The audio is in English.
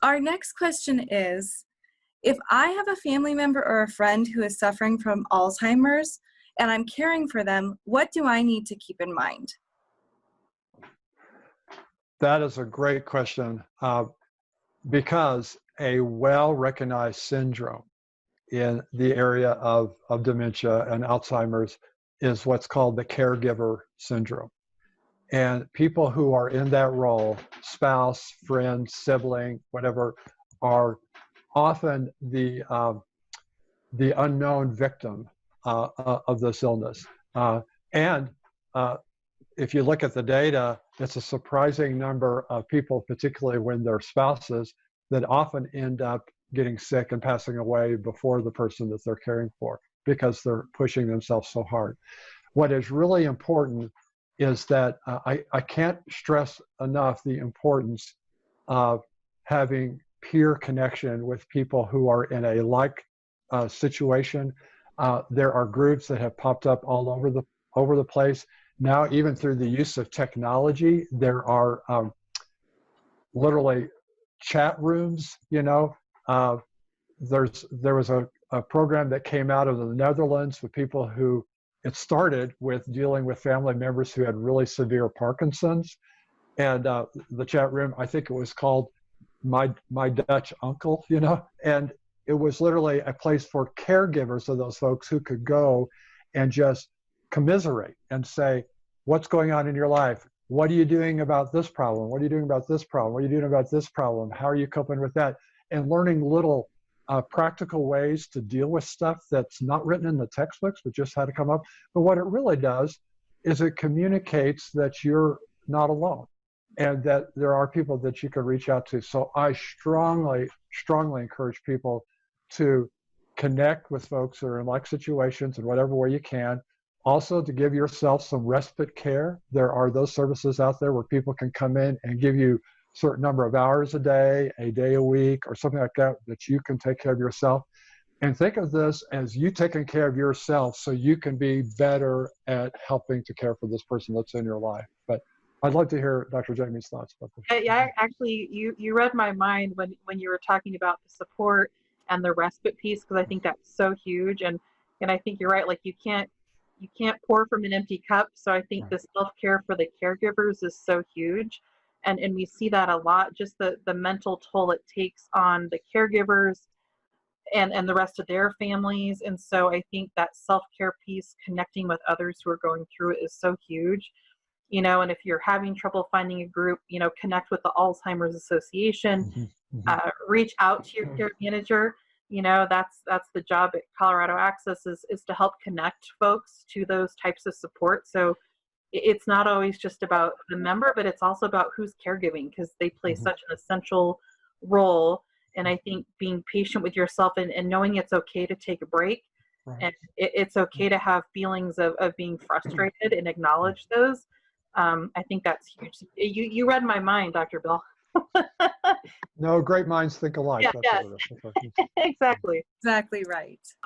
Our next question is, if I have a family member or a friend who is suffering from Alzheimer's and I'm caring for them, what do I need to keep in mind? That is a great question because a well-recognized syndrome in the area of dementia and Alzheimer's is what's called the caregiver syndrome. And people who are in that role, spouse, friend, sibling, whatever, are often the unknown victim of this illness. And if you look at the data, it's a surprising number of people, particularly when they're spouses, that often end up getting sick and passing away before the person that they're caring for because they're pushing themselves so hard. What is really important is that I can't stress enough the importance of having peer connection with people who are in a like situation. There are groups that have popped up all over the place. Now, even through the use of technology, there are literally chat rooms. There was a program that came out of the Netherlands with people who, it started with dealing with family members who had really severe Parkinson's. And the chat room, I think it was called My Dutch Uncle, and it was literally a place for caregivers of those folks who could go and just commiserate and say, what's going on in your life? What are you doing about this problem? What are you doing about this problem? What are you doing about this problem? How are you coping with that? And learning little practical ways to deal with stuff that's not written in the textbooks, but just how to come up. But what it really does is it communicates that you're not alone and that there are people that you can reach out to. So I strongly, strongly encourage people to connect with folks that are in like situations in whatever way you can. Also, to give yourself some respite care. There are those services out there where people can come in and give you a certain number of hours a day a week, or something like that, that you can take care of yourself. And think of this as you taking care of yourself so you can be better at helping to care for this person that's in your life. But I'd like to hear Dr. Jamie's thoughts about this. Yeah, actually, you read my mind when you were talking about the support and the respite piece, because I think that's so huge. And I think you're right. Like you can't pour from an empty cup. So I think the self-care for the caregivers is so huge. And we see that a lot, just the mental toll it takes on the caregivers and the rest of their families. And so I think that self-care piece, connecting with others who are going through it, is so huge. And if you're having trouble finding a group, connect with the Alzheimer's Association, reach out to your care manager. That's the job at Colorado Access is to help connect folks to those types of support. So it's not always just about the member, but it's also about who's caregiving, because they play such an essential role. And I think being patient with yourself and knowing it's okay to take a break, and it's okay to have feelings of being frustrated and acknowledge those. I think that's huge. You read my mind, Dr. Bill. No, great minds think alike. Yeah, yes. Exactly. Exactly right.